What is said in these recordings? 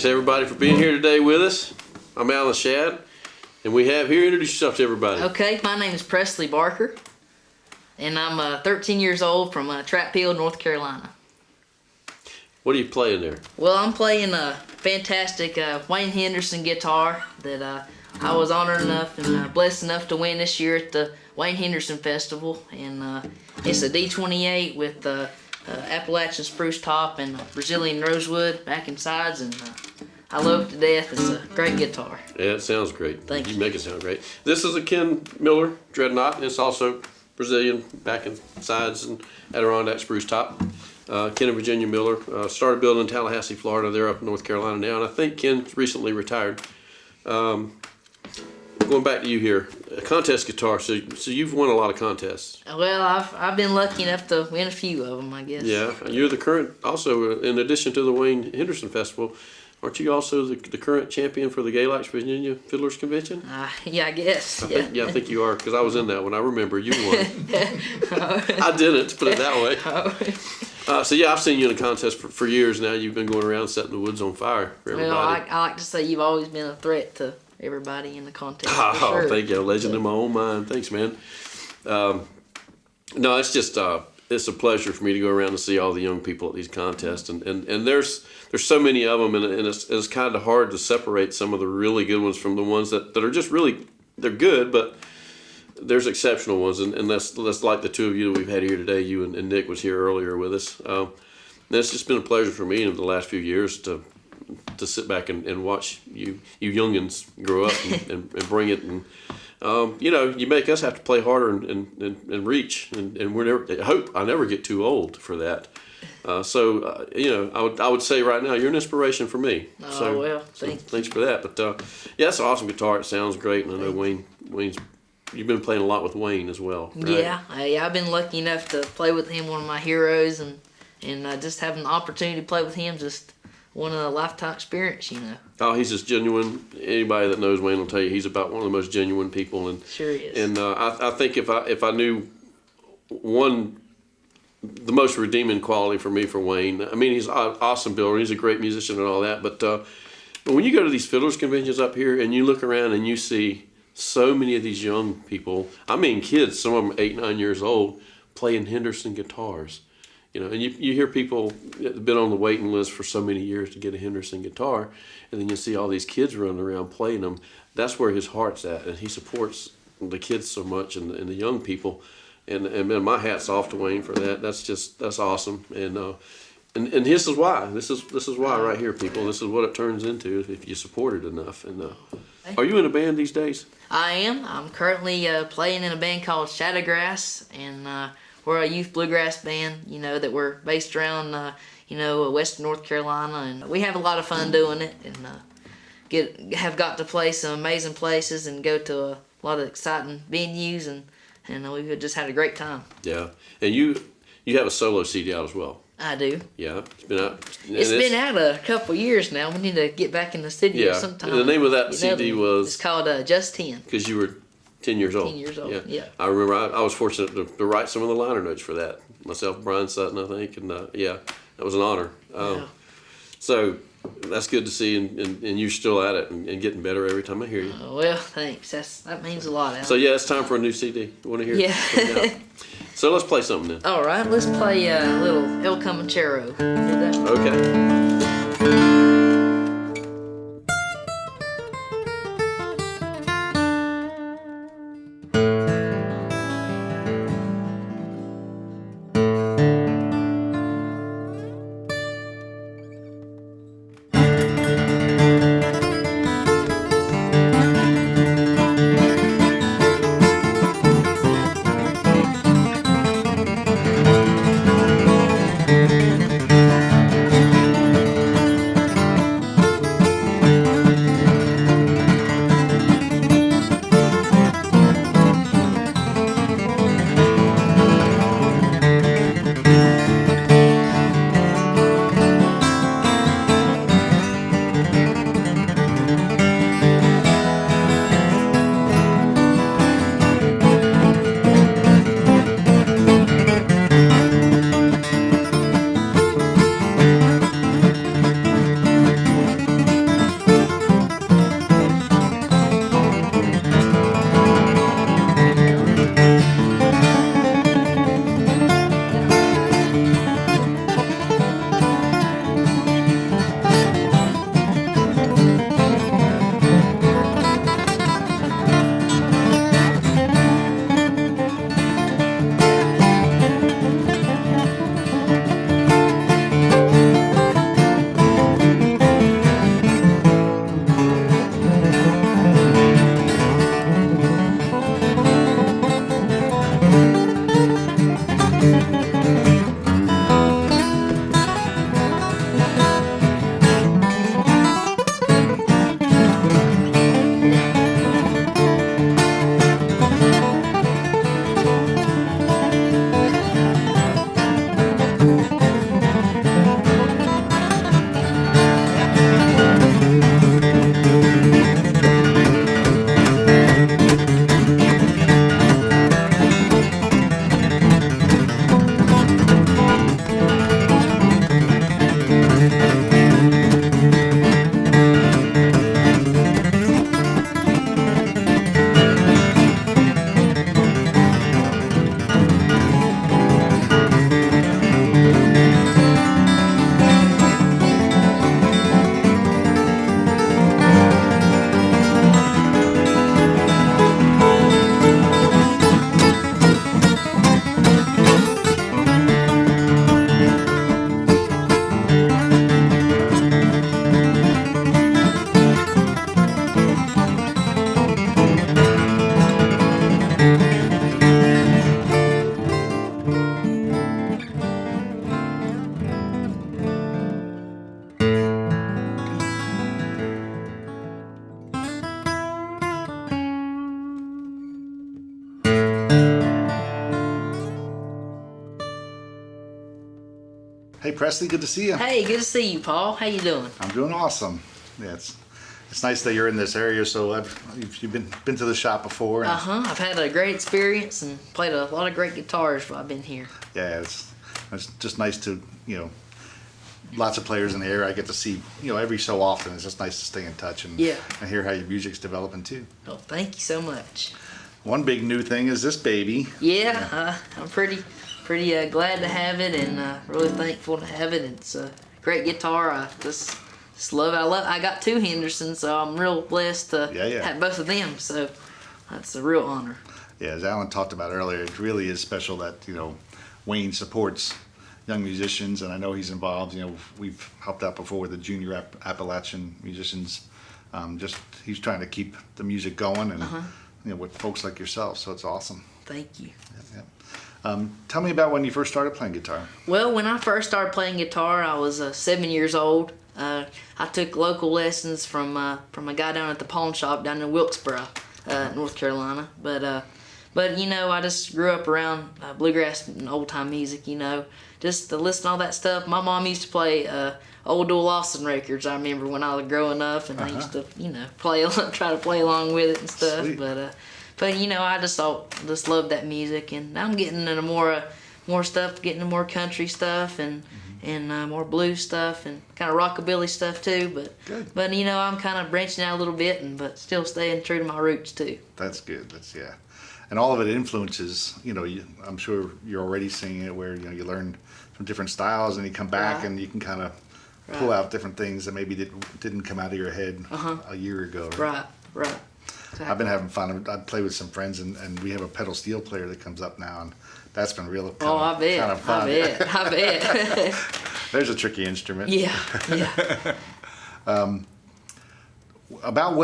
Thanks everybody for being here today with us. I'm Alan Shad, and we have here, introduce yourself to everybody. Okay, my name is Presley Barker, and I'm 13 years old from Trapfield, North Carolina. What are you playing there? Well, I'm playing a fantastic Wayne Henderson guitar that I was honored enough and blessed enough to win this year at the Wayne Henderson Festival, and it's a D28 with Appalachian spruce top and Brazilian rosewood backing sides, and I love it to death. It's a great guitar. Yeah, it sounds great. Thank you. You make it sound great. This is a Miller Dreadnought, and it's also Brazilian backing sides and Adirondack spruce top. Ken and Virginia Miller started building in Tallahassee, Florida. They're up in North Carolina now, and I think Ken's recently retired. Going back to you here, a contest guitar. So you've won a lot of contests. Well, I've been lucky enough to win a few of them, I guess. Yeah, you're the current, also in addition to the Wayne Henderson Festival, aren't you also the current champion for the Gaylocks Virginia Fiddlers Convention? Yeah, I guess. I think you are, because I was in that one. I remember you won. I didn't, put it that way. So yeah, I've seen you in a contest for years now. You've been going around setting the woods on fire for everybody. Well, I like to say you've always been a threat to everybody in the contest. Oh, sure. Thank you. A legend in my own mind. Thanks, man. No, it's just it's a pleasure for me to go around and see all the young people at these contests, and there's so many of them, and it's kind of hard to separate some of the really good ones from the ones that are just really, they're good, but there's exceptional ones, and that's like the two of you that we've had here today. You and Nick was here earlier with us. And it's just been a pleasure for me in the last few years to sit back and watch you youngins grow up and bring it, and you make us have to play harder and reach, and we're never, I hope I never get too old for that. I would say right now you're an inspiration for me. Oh, well, thanks for that. But yeah, it's an awesome guitar. It sounds great, and I know Wayne's. You've been playing a lot with Wayne as well, right? Yeah, I've been lucky enough to play with him, one of my heroes, and just having the opportunity to play with him, just one of a lifetime experience, Oh, he's just genuine. Anybody that knows Wayne will tell you he's about one of the most genuine people, and sure is. And I think if I knew the most redeeming quality for me for Wayne, I mean, he's an awesome builder, he's a great musician and all that, but when you go to these fiddlers conventions up here and you look around and you see so many of these young people, I mean kids, some of them 8, 9 years old, playing Henderson guitars. And you hear people that have been on the waiting list for so many years to get a Henderson guitar, and then you see all these kids running around playing them. That's where his heart's at, and he supports the kids so much and the young people. And man, my hat's off to Wayne for that. That's awesome. And this is why. This is why right here, people. This is what it turns into if you support it enough. And are you in a band these days? I am. I'm currently playing in a band called Shadowgrass, and we're a youth bluegrass band, that we're based around, Western North Carolina, and we have a lot of fun doing it, and have got to play some amazing places and go to a lot of exciting venues, and we've just had a great time. Yeah, and you have a solo CD out as well. I do. Yeah, it's been out. It's been out a couple years now. We need to get back in the studio sometime. And the name of that CD was? It's called Just 10. Because you were 10 years old. 10 years old, yeah. I remember I was fortunate to write some of the liner notes for that. Myself, Brian Sutton, I think, and that was an honor. Yeah. So that's good to see, and you're still at it and getting better every time I hear you. Well, thanks. That means a lot, Alan. So yeah, it's time for a new CD. You want to hear it? Yeah. So let's play something then. All right, let's play a little El Comanchero. Do that. Okay. Hey Presley, good to see you. Hey, good to see you, Paul. How you doing? I'm doing awesome. Yeah, it's nice that you're in this area. So you've been to the shop before. And I've had a great experience and played a lot of great guitars while I've been here. Yeah, it's just nice to lots of players in the area I get to see every so often. It's just nice to stay in touch and hear how your music's developing too. Well, thank you so much. One big new thing is this baby. Yeah, I'm pretty glad to have it and really thankful to have it. It's a great guitar. I just love it. I got two Hendersons, so I'm real blessed to have both of them. So that's a real honor. Yeah, as Alan talked about earlier, it really is special that Wayne supports young musicians, and I know he's involved. We've helped out before with the junior Appalachian musicians. He's trying to keep the music going, and with folks like yourself. So it's awesome. Thank you. Yeah. Tell me about when you first started playing guitar. Well, when I first started playing guitar, I was 7 years old. I took local lessons from a guy down at the pawn shop down in Wilkesboro, North Carolina. But I just grew up around bluegrass and old time music. Just to listen to all that stuff. My mom used to play old Dual Lawson records. I remember when I was growing up, and I used to try to play along with it and stuff. Sweet. But I just loved that music, and now I'm getting into more stuff, getting into more country stuff and more blues stuff and kind of rockabilly stuff too. But I'm kind of branching out a little bit, but still staying true to my roots too. That's good. And all of it influences. I'm sure you're already seeing it where you learn from different styles, and you come back and you can kind of pull out different things that maybe didn't come out of your head a year ago. Right. Exactly. I've been having fun. I play with some friends, and we have a pedal steel player that comes up now, and that's been real I bet. fun. I bet. There's a tricky instrument. Yeah. About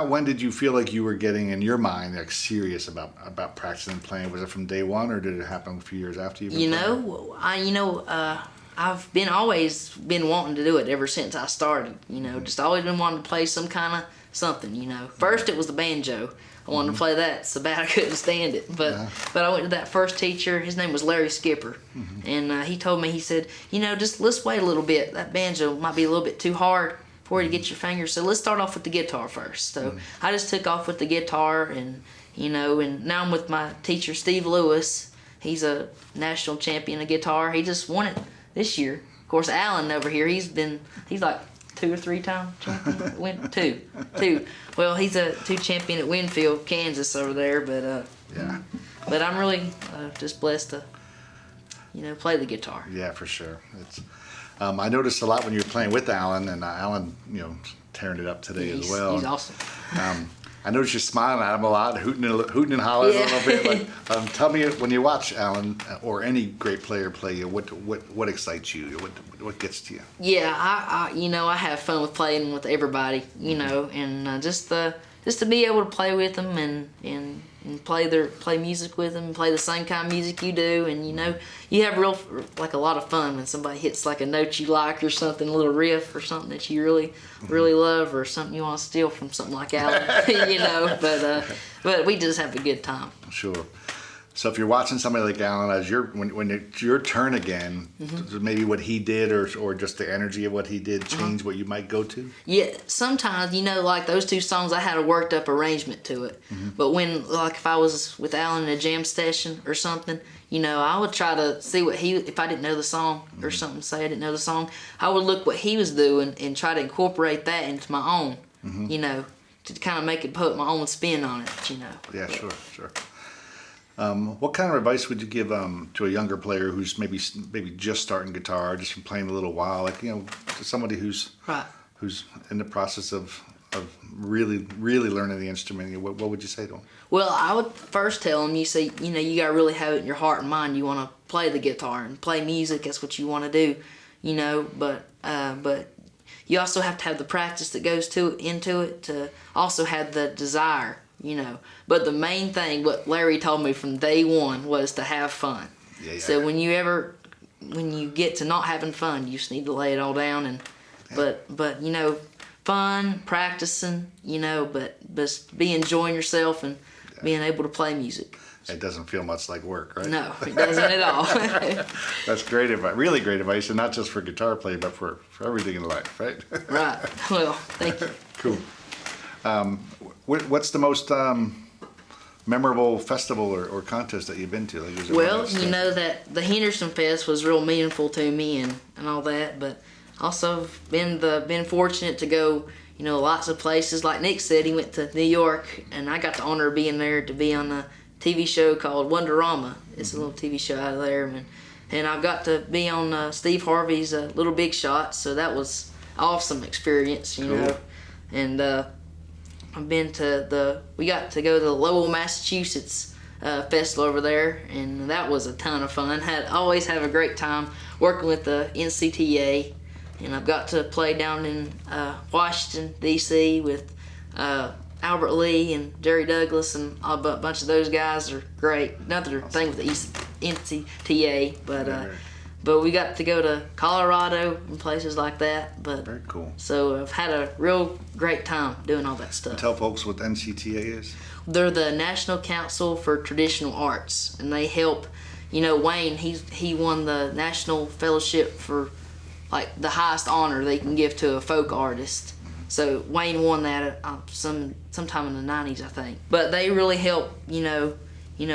when did you feel like you were getting in your mind serious about practicing and playing? Was it from day one, or did it happen a few years after you? I've always been wanting to do it ever since I started. Just always been wanting to play some kind of something. First it was the banjo. I wanted to play that so bad I couldn't stand it. But I went to that first teacher. His name was Larry Skipper, and he told me, he said, just let's wait a little bit. That banjo might be a little bit too hard for you to get your fingers. So let's start off with the guitar first. So I just took off with the guitar, and now I'm with my teacher Steve Lewis. He's a national champion of guitar. He just won it this year. Of course, Alan over here, he's like 2 or 3 time champion. Two. Well, he's a 2 champion at Winfield, Kansas over there. But I'm really just blessed to play the guitar. Yeah, for sure. I noticed a lot when you were playing with Alan, and Alan, tearing it up today as well. He's awesome. I noticed you smiling at him a lot, hooting and hollering a little bit. Tell me, when you watch Alan or any great player play, what excites you? What gets to you? Yeah, I have fun with playing with everybody, and just to be able to play with them and play music with them, and play the same kind of music you do, and you have a lot of fun when somebody hits like a note you like or something, a little riff or something that you really love, or something you want to steal from something like Alan, but we just have a good time. Sure. So if you're watching somebody like Alan, when it's your turn again, maybe what he did or just the energy of what he did change what you might go to? Yeah, sometimes, like those 2 songs, I had a worked up arrangement to it. But if I was with Alan in a jam session or something, I would try to see if I didn't know the song or something, say I didn't know the song, I would look what he was doing and try to incorporate that into my own, to kind of put my own spin on it, Yeah, sure. What kind of advice would you give to a younger player who's maybe just starting guitar, just been playing a little while, to somebody who's in the process of really learning the instrument? What would you say to them? Well, I would first tell them, you gotta really have it in your heart and mind. You want to play the guitar and play music. That's what you want to do, But you also have to have the practice that goes into it to also have the desire. But the main thing, what Larry told me from day one, was to have fun. Yeah. So when you get to not having fun, you just need to lay it all down. But fun, practicing, but just be enjoying yourself and being able to play music. It doesn't feel much like work, right? No, it doesn't at all. That's great advice, really great advice, and not just for guitar playing, but for everything in life, right? Right. Well, thank you. Cool. What's the most memorable festival or contest that you've been to? Like, is there one Well, that's you know that the Henderson Fest was real meaningful to me and all that, but also been fortunate to go, you know, lots of places. Like Nick said, he went to New York, and I got the honor of being there to be on a TV show called Wonderama. It's a little TV show out of there, and I've got to be on Steve Harvey's Little Big Shots, so that was awesome experience, you know. And I've been to we got to go to the Lowell, Massachusetts festival over there, and that was a ton of fun. Always have a great time working with the NCTA, and I've got to play down in Washington D.C. with Albert Lee and Jerry Douglas, and a bunch of those guys are great. Another thing with the NCTA, but we got to go to Colorado and places like that. But very cool. So I've had a real great time doing all that stuff. Tell folks what NCTA is. They're the National Council for Traditional Arts, and they help. You know, Wayne, he won the National Fellowship for like the highest honor they can give to a folk artist. So Wayne won that sometime in the 90s, I think. But they really help, you know,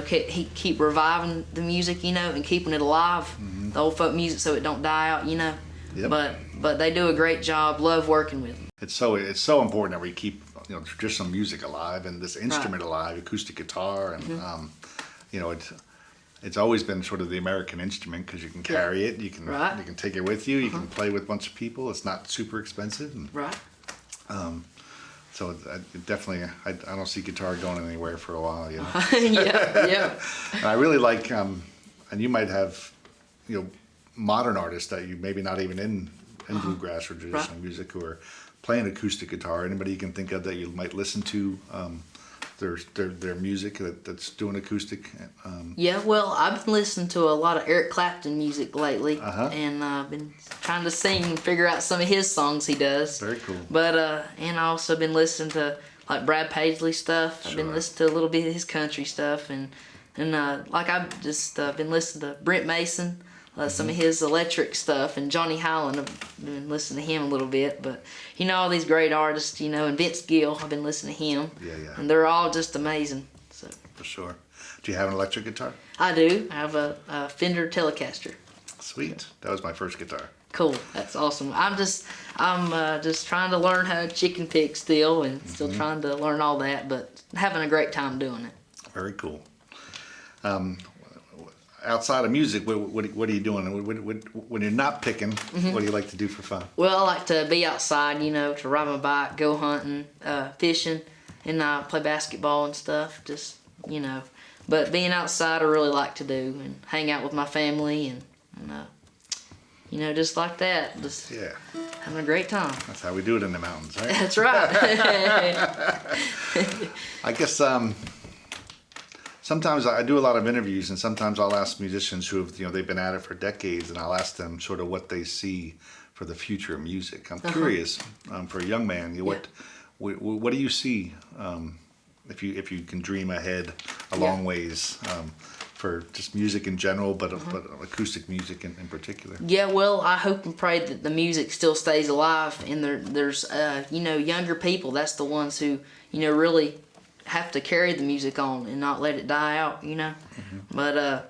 keep reviving the music, you know, and keeping it alive, the old folk music, so it don't die out, you know. Yep. But they do a great job. Love working with them. It's so important that we keep, you know, traditional music alive and this instrument alive, acoustic guitar, and you know, it's always been sort of the American instrument because you can carry it, you can take it with you, you can play with a bunch of people. It's not super expensive. And, so definitely, I don't see guitar going anywhere for a while, you know. Yeah. And I really like, and you might have, you know, modern artists that you maybe not even in bluegrass or traditional music who are playing acoustic guitar. Anybody you can think of that you might listen to their music that's doing acoustic? Yeah, well, I've been listening to a lot of Eric Clapton music lately, and I've been trying to sing and figure out some of his songs he does. Very cool. But and I also been listening to like Brad Paisley stuff. I've been listening to a little bit of his country stuff, and like I've just been listening to Brent Mason. Some of his electric stuff, and Johnny Howland, I've been listening to him a little bit, but you know, all these great artists, you know, and Vince Gill, I've been listening to him, and they're all just amazing. So for sure. Do you have an electric guitar? I do. I have a Fender Telecaster. Sweet. That was my first guitar. Cool. That's awesome. I'm just trying to learn how to chicken pick still, and still trying to learn all that, but having a great time doing it. Very cool. Outside of music, what are you doing? When you're not picking, what do you like to do for fun? Well, I like to be outside, you know, to ride my bike, go hunting, fishing, and play basketball and stuff, just, you know. But being outside I really like to do, and hang out with my family, and you know, just like that, just having a great time. That's how we do it in the mountains, right? That's right. I guess sometimes I do a lot of interviews, and sometimes I'll ask musicians who have, you know, they've been at it for decades, and I'll ask them sort of what they see for the future of music. I'm curious, for a young man, you know, what do you see if you can dream ahead a long ways for just music in general, but acoustic music in particular? Yeah, well, I hope and pray that the music still stays alive, and there's you know, younger people. That's the ones who, you know, really have to carry the music on and not let it die out, you know. But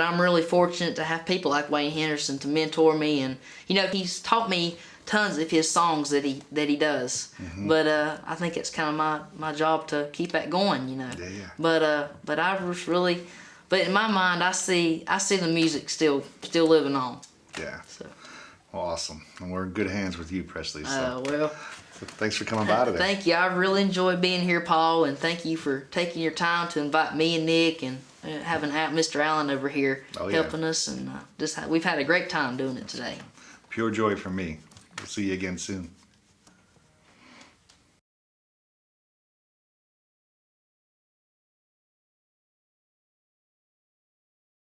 I'm really fortunate to have people like Wayne Henderson to mentor me, and you know, he's taught me tons of his songs that he does. But I think it's kind of my job to keep that going, you know. But I was really, but in my mind, I see the music still living on. Yeah. So. Well, awesome, and we're in good hands with you, Presley. So. Well. So thanks for coming by today. Thank you. I really enjoyed being here, Paul, and thank you for taking your time to invite me and Nick, and having Mr. Allen over here helping us, and we've had a great time doing it today. Pure joy for me. We'll see you again soon.